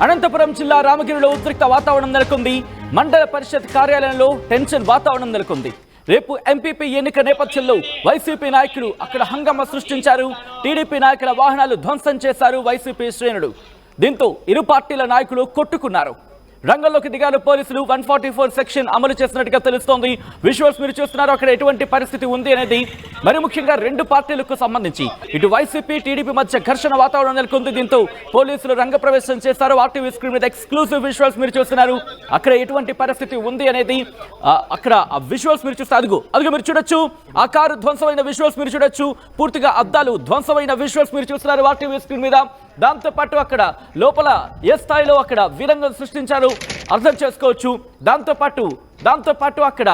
అనంతపురం జిల్లా రామగిరిలో ఉద్రిక్త వాతావరణం నెలకొంది. మండల పరిషత్ కార్యాలయంలో టెన్షన్ వాతావరణం నెలకొంది. రేపు ఎంపీపీ ఎన్నిక నేపథ్యంలో వైసీపీ నాయకులు అక్కడ హంగామా సృష్టించారు. టీడీపీ నాయకుల వాహనాలు ధ్వంసం చేశారు వైసీపీ శ్రేణులు. దీంతో ఇరు పార్టీల నాయకులు కొట్టుకున్నారు. రంగంలోకి దిగారు పోలీసులు. 144 సెక్షన్ అమలు చేసినట్టుగా తెలుస్తోంది. విజువల్స్ మీరు చూస్తున్నారు. అక్కడ ఎటువంటి పరిస్థితి ఉంది అనేది, మరి ముఖ్యంగా రెండు పార్టీలకు సంబంధించి ఇటు వైసీపీ టీడీపీ మధ్య ఘర్షణ వాతావరణం నెలకొంది. దీంతో పోలీసులు రంగప్రవేశం చేస్తారు. ఆర్టీవీ స్క్రీన్ మీద ఎక్స్క్లూజివ్ విజువల్స్ మీరు చూస్తున్నారు. అక్కడ ఎటువంటి పరిస్థితి ఉంది అనేది అక్కడ విజువల్స్ మీరు చూస్తే అదిగో మీరు చూడొచ్చు. ఆ కారు ధ్వంసమైన విజువల్స్ మీరు చూడొచ్చు. పూర్తిగా అద్దాలు ధ్వంసమైన విజువల్స్ మీరు చూస్తున్నారు ఆర్టీవీ స్క్రీన్ మీద. దాంతో పాటు అక్కడ లోపల ఏ స్థాయిలో అక్కడ వీరంగం సృష్టించారు అర్థం చేసుకోవచ్చు. దాంతో పాటు అక్కడ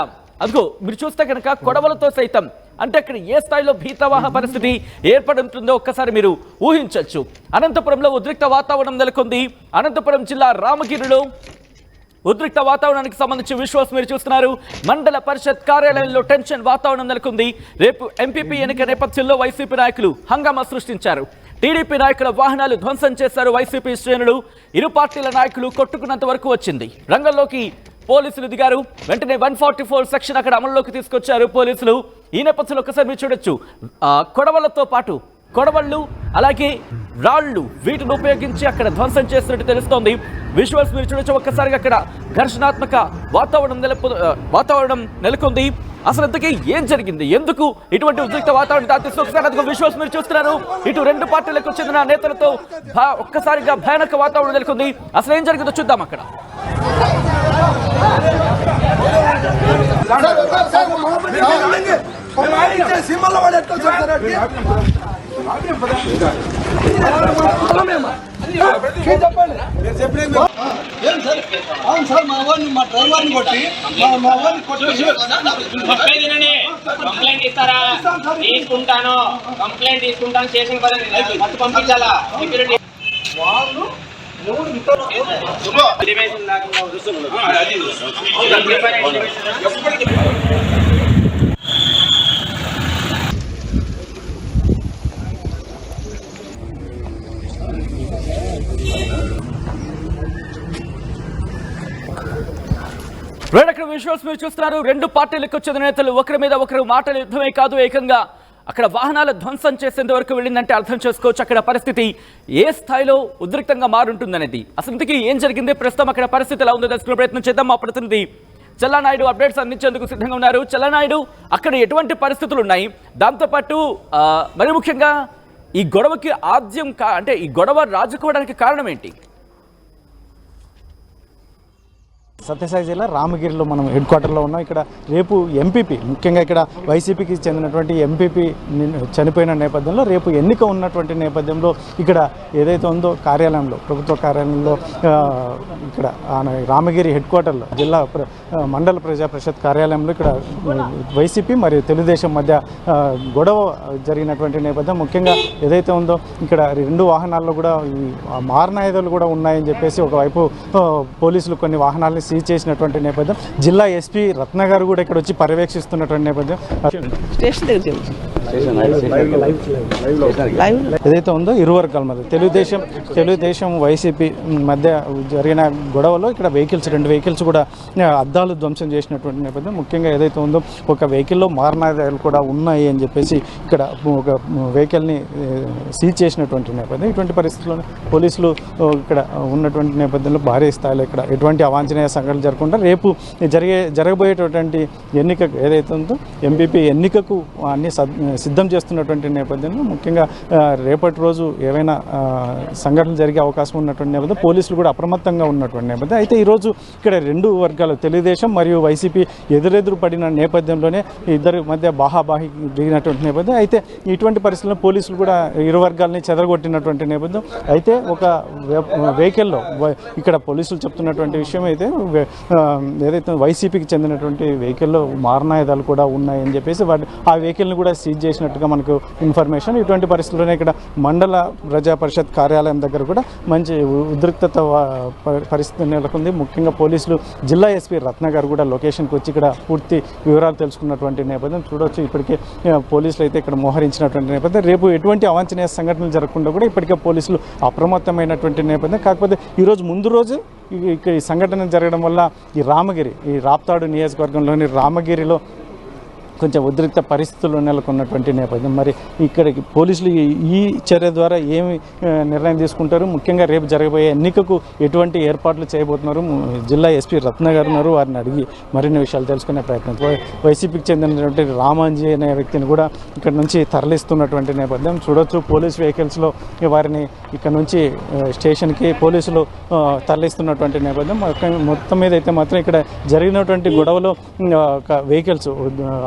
అదిగో మీరు చూస్తే కనుక కొడవలతో సైతం, అంటే అక్కడ ఏ స్థాయిలో భీతవాహ పరిస్థితి ఏర్పడి ఉంటుందో ఒక్కసారి మీరు ఊహించవచ్చు. అనంతపురంలో ఉద్రిక్త వాతావరణం నెలకొంది. అనంతపురం జిల్లా రామగిరిలో ఉద్రిక్త వాతావరణానికి సంబంధించి విజువల్స్ మీరు చూస్తున్నారు. మండల పరిషత్ కార్యాలయంలో టెన్షన్ వాతావరణం నెలకొంది. రేపు ఎంపీపీ ఎన్నిక నేపథ్యంలో వైసీపీ నాయకులు హంగామా సృష్టించారు. టీడీపీ నాయకుల వాహనాలు ధ్వంసం చేశారు వైసీపీ శ్రేణులు. ఇరు పార్టీల నాయకులు కొట్టుకున్నంత వరకు వచ్చింది. రంగంలోకి పోలీసులు దిగారు. వెంటనే 144 సెక్షన్ అక్కడ అమలులోకి తీసుకొచ్చారు పోలీసులు. ఈ నేపథ్యంలో ఒకసారి మీరు చూడొచ్చు. కొడవలతో పాటు కొడవళ్ళు అలాగే రాళ్లు వీటిని ఉపయోగించి అక్కడ ధ్వంసం చేస్తున్నట్టు తెలుస్తోంది. విజువల్స్ మీరు చూడొచ్చు. ఒక్కసారిగా అక్కడ ఘర్షణాత్మక వాతావరణం నెలకొంది. అసలు ఇంతకీ ఏం జరిగింది, ఎందుకు ఇటువంటి ఉద్రిక్త వాతావరణం దాటిస్తూ ఒకసారి అదిగో విజువల్స్ మీరు చూస్తున్నారు. ఇటు రెండు పార్టీలకు చెందిన నేతలతో ఒక్కసారిగా భయానక వాతావరణం నెలకొంది. అసలు ఏం జరిగిందో చూద్దాం. అక్కడ అవును సార్, మా డ్రైవర్ని కొట్టి కంప్లైంట్ ఇస్తారా? తీసుకుంటాను, కంప్లైంట్ తీసుకుంటాను. చేసిన పని పంపించాలా? సెక్యూరిటీ వాళ్ళు అక్కడ విజువల్స్ మీరు చూస్తున్నారు. రెండు పార్టీలకు చెందిన నేతలు ఒకరి మీద ఒకరు మాటల యుద్ధమే కాదు, ఏకంగా అక్కడ వాహనాల ధ్వంసం చేసేంత వరకు వెళ్ళిందంటే అర్థం చేసుకోవచ్చు అక్కడ పరిస్థితి ఏ స్థాయిలో ఉద్రిక్తంగా మారుంటుందనేది. అసలు ఇంతకీ ఏం జరిగింది, ప్రస్తుతం అక్కడ పరిస్థితి ఎలా ఉందో తెలుసుకునే ప్రయత్నం చేద్దాం. మా ప్రతినిధి చల్లానాయుడు అప్డేట్స్ అందించేందుకు సిద్ధంగా ఉన్నారు. చల్లానాయుడు, అక్కడ ఎటువంటి పరిస్థితులు ఉన్నాయి? దాంతోపాటు మరి ముఖ్యంగా ఈ గొడవకి ఆద్యం అంటే ఈ గొడవ రాజుకోవడానికి కారణం ఏంటి? సత్యసాయి జిల్లా రామగిరిలో మనం హెడ్ క్వార్టర్లో ఉన్నాం. ఇక్కడ రేపు ఎంపీపీ, ముఖ్యంగా ఇక్కడ వైసీపీకి చెందినటువంటి ఎంపీపీ చనిపోయిన నేపథ్యంలో రేపు ఎన్నిక ఉన్నటువంటి నేపథ్యంలో ఇక్కడ ఏదైతే ఉందో కార్యాలయంలో, ప్రభుత్వ కార్యాలయంలో ఇక్కడ రామగిరి హెడ్ క్వార్టర్లో జిల్లా మండల ప్రజా పరిషత్ కార్యాలయంలో ఇక్కడ వైసీపీ మరియు తెలుగుదేశం మధ్య గొడవ జరిగినటువంటి నేపథ్యం. ముఖ్యంగా ఏదైతే ఉందో ఇక్కడ రెండు వాహనాల్లో కూడా మారణాయుధాలు కూడా ఉన్నాయని చెప్పేసి ఒకవైపు పోలీసులు కొన్ని వాహనాలని సీజ్ చేసినటువంటి నేపథ్యం. జిల్లా ఎస్పీ రత్న గారు కూడా ఇక్కడ వచ్చి పర్యవేక్షిస్తున్నటువంటి నేపథ్యం. ఏదైతే ఉందో ఇరు వర్గాల మధ్య తెలుగుదేశం వైసీపీ మధ్య జరిగిన గొడవలో ఇక్కడ రెండు వెహికల్స్ కూడా అద్దాలు ధ్వంసం చేసినటువంటి నేపథ్యం. ముఖ్యంగా ఏదైతే ఉందో ఒక వెహికల్లో మారణాయుధాలు కూడా ఉన్నాయి అని చెప్పేసి ఇక్కడ ఒక వెహికల్ని సీజ్ చేసినటువంటి నేపథ్యం. ఇటువంటి పరిస్థితుల్లో పోలీసులు ఇక్కడ ఉన్నటువంటి నేపథ్యంలో భారీ స్థాయిలో ఇక్కడ ఎటువంటి అవాంఛనీయ సంఘటనలు జరగకుండా రేపు జరగబోయేటటువంటి ఎన్నిక ఏదైతే ఉందో ఎంపీపీ ఎన్నికకు అన్ని సిద్ధం చేస్తున్నటువంటి నేపథ్యంలో ముఖ్యంగా రేపటి రోజు ఏవైనా సంఘటనలు జరిగే అవకాశం ఉన్నటువంటి నేపథ్యం పోలీసులు కూడా అప్రమత్తంగా ఉన్నటువంటి నేపథ్యం. అయితే ఈరోజు ఇక్కడ రెండు వర్గాలు తెలుగుదేశం మరియు వైసీపీ ఎదురెదురు పడిన నేపథ్యంలోనే ఇద్దరి మధ్య బాహాబాహి దిగినటువంటి నేపథ్యం. అయితే ఇటువంటి పరిస్థితుల్లో పోలీసులు కూడా ఇరు వర్గాలని చెదరగొట్టినటువంటి నేపథ్యం. అయితే ఒక వెహికల్లో ఇక్కడ పోలీసులు చెప్తున్నటువంటి విషయం అయితే ఏదైతే వైసీపీకి చెందినటువంటి వెహికల్లో మారణాయుధాలు కూడా ఉన్నాయని చెప్పేసి ఆ వెహికల్ని కూడా సీజ్ చేసినట్టుగా మనకు ఇన్ఫర్మేషన్. ఇటువంటి పరిస్థితుల్లోనే ఇక్కడ మండల ప్రజా పరిషత్ కార్యాలయం దగ్గర కూడా మంచి ఉద్రిక్తత పరిస్థితి నెలకొంది. ముఖ్యంగా పోలీసులు జిల్లా ఎస్పీ రత్న గారు కూడా లొకేషన్కి వచ్చి ఇక్కడ పూర్తి వివరాలు తెలుసుకున్నటువంటి నేపథ్యం చూడవచ్చు. ఇప్పటికే పోలీసులు అయితే ఇక్కడ మోహరించినటువంటి నేపథ్యం. రేపు ఎటువంటి అవాంఛనీయ సంఘటనలు జరగకుండా కూడా ఇప్పటికే పోలీసులు అప్రమత్తమైనటువంటి నేపథ్యం. కాకపోతే ఈరోజు ముందు రోజు ఇక్కడ ఈ సంఘటన జరగడం వల్ల ఈ రాప్తాడు నియోజకవర్గంలోని రామగిరిలో కొంచెం ఉద్రిక్త పరిస్థితులు నెలకొన్నటువంటి నేపథ్యం. మరి ఇక్కడికి పోలీసులు ఈ చర్య ద్వారా ఏమి నిర్ణయం తీసుకుంటారు, ముఖ్యంగా రేపు జరగబోయే ఎన్నికకు ఎటువంటి ఏర్పాట్లు చేయబోతున్నారు, జిల్లా ఎస్పీ రత్న గారు ఉన్నారు, వారిని అడిగి మరిన్ని విషయాలు తెలుసుకునే ప్రయత్నం. వైసీపీకి చెందినటువంటి రామాంజీ అనే వ్యక్తిని కూడా ఇక్కడ నుంచి తరలిస్తున్నటువంటి నేపథ్యం చూడొచ్చు. పోలీస్ వెహికల్స్లో వారిని ఇక్కడ నుంచి స్టేషన్కి పోలీసులు తరలిస్తున్నటువంటి నేపథ్యం. మొత్తం మీద అయితే మాత్రం ఇక్కడ జరిగినటువంటి గొడవలో ఒక వెహికల్స్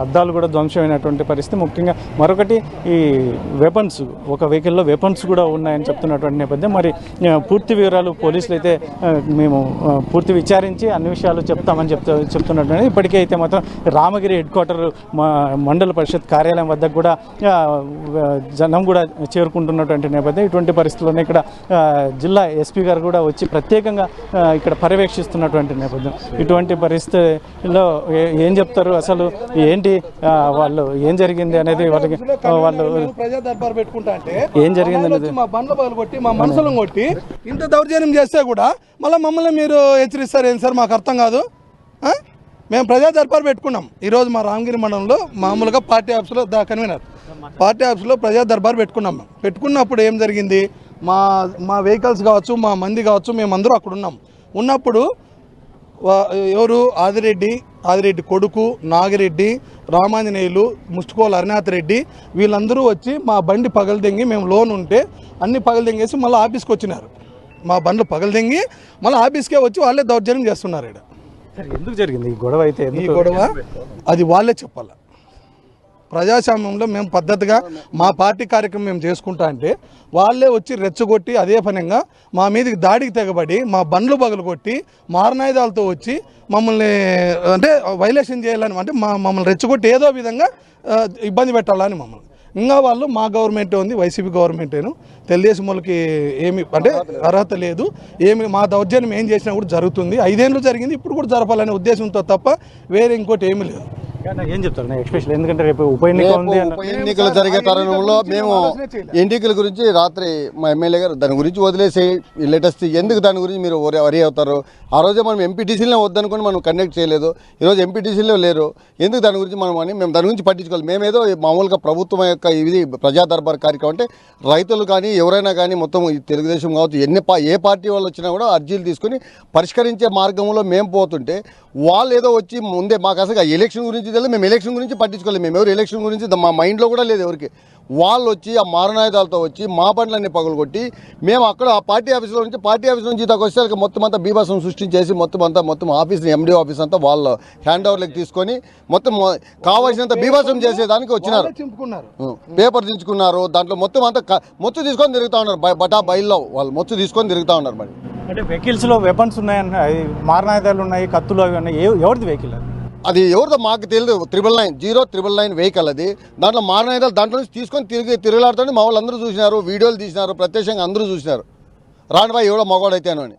అద్దాలు కూడా ధ్వంసమైనటువంటి పరిస్థితి. ముఖ్యంగా మరొకటి ఈ వెపన్స్, ఒక వెహికల్లో వెపన్స్ కూడా ఉన్నాయని చెప్తున్నటువంటి నేపథ్యం. మరి పూర్తి వివరాలు పోలీసులు అయితే మేము పూర్తి విచారించి అన్ని విషయాలు చెప్తామని చెప్తున్నటువంటి. ఇప్పటికే అయితే మాత్రం రామగిరి హెడ్ క్వార్టర్ మండల పరిషత్ కార్యాలయం వద్ద కూడా జనం కూడా చేరుకుంటున్నటువంటి నేపథ్యం. ఇటువంటి పరిస్థితుల్లోనే ఇక్కడ జిల్లా ఎస్పీ గారు కూడా వచ్చి ప్రత్యేకంగా ఇక్కడ పర్యవేక్షిస్తున్నటువంటి నేపథ్యం. ఇటువంటి పరిస్థితిలో ఏం చెప్తారు, అసలు ఏంటి వాళ్ళు ఏం జరిగింది అనేది వాళ్ళకి వాళ్ళు ప్రజా దర్బార్ పెట్టుకుంటా అంటే ఏం జరిగింది అనేది మా బండ్ల బదులు కొట్టి మా మనసులను కొట్టి ఇంత దౌర్జన్యం చేస్తే కూడా మళ్ళీ మమ్మల్ని మీరు హెచ్చరిస్తారు ఏం సార్, మాకు అర్థం కాదు. మేము ప్రజా దర్బార్ పెట్టుకున్నాం ఈరోజు మా రామగిరి మండలంలో. మామూలుగా పార్టీ ఆఫీస్లో కన్వీనర్ పార్టీ ఆఫీస్లో ప్రజా దర్బార్ పెట్టుకున్నాం. పెట్టుకున్నప్పుడు ఏం జరిగింది, మా వెహికల్స్ కావచ్చు, మా మంది కావచ్చు, మేమందరూ అక్కడ ఉన్నప్పుడు ఎవరు ఆదిరెడ్డి కొడుకు నాగిరెడ్డి, రామాంజనేయులు, ముష్టికోల హరినాథ్ రెడ్డి వీళ్ళందరూ వచ్చి మా బండి పగలదెంగి, మేము లోన్ ఉంటే అన్ని పగలదెంగేసి మళ్ళీ ఆఫీస్కి వచ్చినారు. మా బండ్లు పగలదెంగి మళ్ళీ ఆఫీస్కే వచ్చి వాళ్ళే దౌర్జన్యం చేస్తున్నారు. ఇక్కడ ఎందుకు జరిగింది ఈ గొడవ? అయితే ఈ గొడవ అది వాళ్ళే చెప్పాలి. ప్రజాస్వామ్యంలో మేము పద్ధతిగా మా పార్టీ కార్యక్రమం మేము చేసుకుంటా అంటే వాళ్ళే వచ్చి రెచ్చగొట్టి అదే పనిగా మా మీదకి దాడికి తెగబడి మా బండ్లు పగలు కొట్టి మారణాయుధాలతో వచ్చి మమ్మల్ని అంటే వైలేషన్ చేయాలని, అంటే మమ్మల్ని రెచ్చగొట్టి ఏదో విధంగా ఇబ్బంది పెట్టాలని మమ్మల్ని. ఇంకా వాళ్ళు మా గవర్నమెంటే ఉంది, వైసీపీ గవర్నమెంటేను, తెలుగుదేశం వాళ్ళకి ఏమి అంటే అర్హత లేదు. మా దౌర్జన్యం ఏం చేసినా కూడా జరుగుతుంది. 5 ఏళ్ళు జరిగింది, ఇప్పుడు కూడా జరపాలనే ఉద్దేశంతో తప్ప వేరే ఇంకోటి ఏమీ లేదు. ఏం చెప్తారు ఎక్స్పెషల్, ఎందుకంటే రేపు ఉప ఎన్నిక ఉంది. ఉప ఎన్నికలు జరిగే తరుణంలో మేము ఎన్నికల గురించి రాత్రి మా ఎమ్మెల్యే గారు దాని గురించి వదిలేసి లేటెస్ట్ ఎందుకు దాని గురించి మీరు వరి అవుతారు. ఆ రోజే మనం ఎంపీటీసీలో వద్దనుకుని మనం కండక్ట్ చేయలేదు. ఈరోజు ఎంపీటీసీలో లేరు, ఎందుకు దాని గురించి మేము దాని గురించి పట్టించుకోవాలి. మేమేదో మామూలుగా ప్రభుత్వం యొక్క ఇది ప్రజా దర్బార్ కార్యక్రమం అంటే రైతులు కానీ ఎవరైనా కానీ మొత్తం తెలుగుదేశం కావచ్చు ఏ పార్టీ వాళ్ళు వచ్చినా కూడా అర్జీలు తీసుకుని పరిష్కరించే మార్గంలో మేము పోతుంటే వాళ్ళు ఏదో వచ్చి ముందే మాకు అసలు ఎలక్షన్ గురించి తెలియదు, మేము ఎలక్షన్ గురించి పట్టించుకోలేదు. మేము ఎవరు ఎలక్షన్ గురించి మా మైండ్లో కూడా లేదు ఎవరికి. వాళ్ళు వచ్చి ఆ మారణాయుధాలతో వచ్చి మా బండ్లన్నీ పగులు కొట్టి మేము అక్కడ ఆ పార్టీ ఆఫీస్లో నుంచి ఇతకు వచ్చేసరికి మొత్తం అంతా బీభత్సం సృష్టించేసి మొత్తం ఆఫీస్ని ఎండీ ఆఫీస్ అంతా వాళ్ళ హ్యాండ్ ఓవర్లకు తీసుకొని మొత్తం కావాల్సినంత బీభత్సం చేసేదానికి వచ్చినారు. పేపర్ దించుకున్నారు, దాంట్లో మొత్తం అంతా మొత్తు తీసుకొని తిరుగుతూ ఉన్నారు. బయల్లో వాళ్ళు మొత్తు తీసుకొని తిరుగుతూ ఉన్నారు. మరి అంటే వెహికల్స్లో వెపన్స్ ఉన్నాయన్న, మారణాయుధాలు ఉన్నాయి, కత్తులు అవి ఉన్నాయి. ఎవరిది వెహికల్ అది ఎవరిదో మాకు తెలియదు. 999 వెహికల్ అది. దాంట్లో మారణాయుధాలు దాంట్లో నుంచి తీసుకొని తిరుగులాడుతుంటే మా వాళ్ళు అందరూ చూసినారు, వీడియోలు తీసినారు, ప్రత్యక్షంగా అందరూ చూసినారు. రాణిబాయి ఎవడో మగవాడైతేనో అని.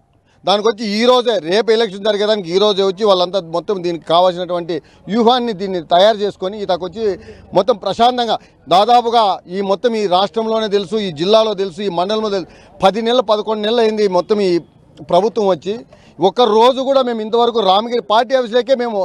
దానికి వచ్చి ఈరోజే రేపు ఎలక్షన్ జరిగేదానికి ఈరోజే వచ్చి వాళ్ళంతా మొత్తం దీనికి కావాల్సినటువంటి వ్యూహాన్ని దీన్ని తయారు చేసుకొని ఇతకు వచ్చి మొత్తం ప్రశాంతంగా దాదాపుగా ఈ రాష్ట్రంలోనే తెలుసు, ఈ జిల్లాలో తెలుసు, ఈ మండలంలో తెలుసు 10 నెలలు 11 నెలలు అయింది మొత్తం ఈ ప్రభుత్వం వచ్చి. ఒక్క రోజు కూడా మేము ఇంతవరకు రామగిరి పార్టీ ఆఫీస్లోకే మేము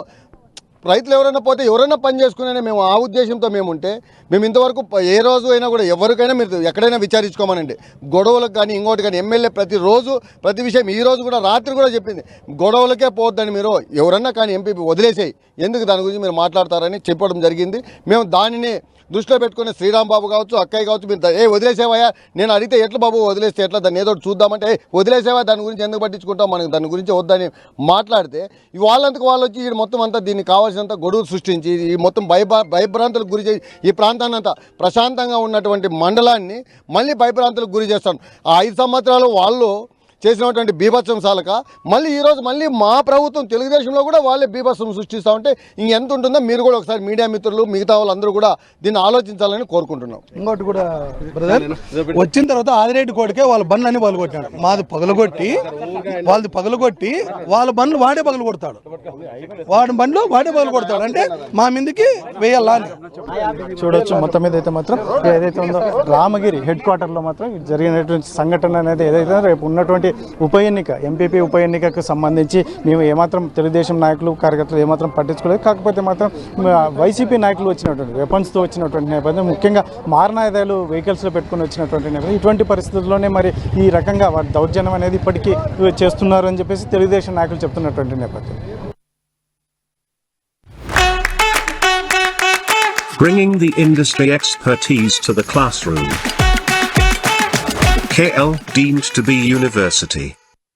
రైతులు ఎవరైనా పోతే ఎవరైనా పని చేసుకునే మేము ఆ ఉద్దేశంతో మేము ఉంటే మేము ఇంతవరకు ఏ రోజు అయినా కూడా ఎవరికైనా మీరు ఎక్కడైనా విచారించుకోమనండి. గొడవలకు కానీ ఇంకోటి కానీ ఎమ్మెల్యే ప్రతిరోజు ప్రతి విషయం ఈ రోజు కూడా రాత్రి కూడా చెప్పింది, గొడవలకే పోవద్దని మీరు ఎవరన్నా కానీ ఎంపీ వదిలేసేయి, ఎందుకు దాని గురించి మీరు మాట్లాడతారని చెప్పడం జరిగింది. మేము దానిని దృష్టిలో పెట్టుకుని శ్రీరామ్ బాబు కావచ్చు, అక్కయ్య కావచ్చు, మీరు వదిలేసేవయ్యా, నేను అడిగితే ఎట్లా బాబు వదిలేస్తే ఎట్లా, దాన్ని ఏదో చూద్దామంటే వదిలేసేవా, దాని గురించి ఎందుకు పట్టించుకుంటాం, మనకు దాని గురించి వద్దని మాట్లాడితే వాళ్ళంతకు వాళ్ళు వచ్చి ఈ మొత్తం అంతా దీన్ని కావాల్సినంత గొడవలు సృష్టించి ఈ మొత్తం భయభ్రాంతులకు గురి చేసి ఈ ప్రాంతాన్ని అంతా ప్రశాంతంగా ఉన్నటువంటి మండలాన్ని మళ్ళీ భయభ్రాంతులకు గురి చేస్తాను. ఆ 5 సంవత్సరాలు వాళ్ళు చేసినటువంటి బీభత్సం సాలక మళ్ళీ ఈరోజు మళ్ళీ మా ప్రభుత్వం తెలుగుదేశంలో కూడా వాళ్ళే బీభత్సం సృష్టిస్తూ ఉంటే ఇంకెంత ఉంటుందో మీరు కూడా ఒకసారి మీడియా మిత్రులు మిగతా వాళ్ళందరూ కూడా దీన్ని ఆలోచించాలని కోరుకుంటున్నాం. ఇంకోటి కూడా బ్రదర్, వచ్చిన తర్వాత ఆదిరెడ్డి కోడికే వాళ్ళ బండ్లు అన్ని పగలగొట్టాడు. మాది పగలగొట్టి వాళ్ళది పగలగొట్టి వాళ్ళ బండ్లు వాడే పగలు కొడతాడు, వాడి బండ్లు వాడే పగలు కొడతాడు. అంటే మా మీదకి వేయాలా అని చూడొచ్చు. మొత్తం మీద అయితే మాత్రం ఏదైతే ఉందో రామగిరి హెడ్ క్వార్టర్లో మాత్రం జరిగినటువంటి సంఘటన అనేది ఏదైతే రేపు ఉన్నటువంటి ఉప ఎన్నిక ఎంపీపీ ఉప ఎన్నికకు సంబంధించి మేము ఏమాత్రం తెలుగుదేశం నాయకులు కార్యకర్తలు ఏమాత్రం పట్టించుకోలేదు. కాకపోతే మాత్రం వైసీపీ నాయకులు వచ్చినటువంటి వెపన్స్తో వచ్చినటువంటి నేపథ్యం, ముఖ్యంగా మారణాయుధాలు వెహికల్స్లో పెట్టుకుని వచ్చినటువంటి నేపథ్యం, ఇటువంటి పరిస్థితుల్లోనే మరి ఈ రకంగా వారి దౌర్జన్యం అనేది ఇప్పటికీ చేస్తున్నారు అని చెప్పేసి తెలుగుదేశం నాయకులు చెప్తున్నటువంటి నేపథ్యం. Bringing the industry expertise to the classroom. KL deemed to be university.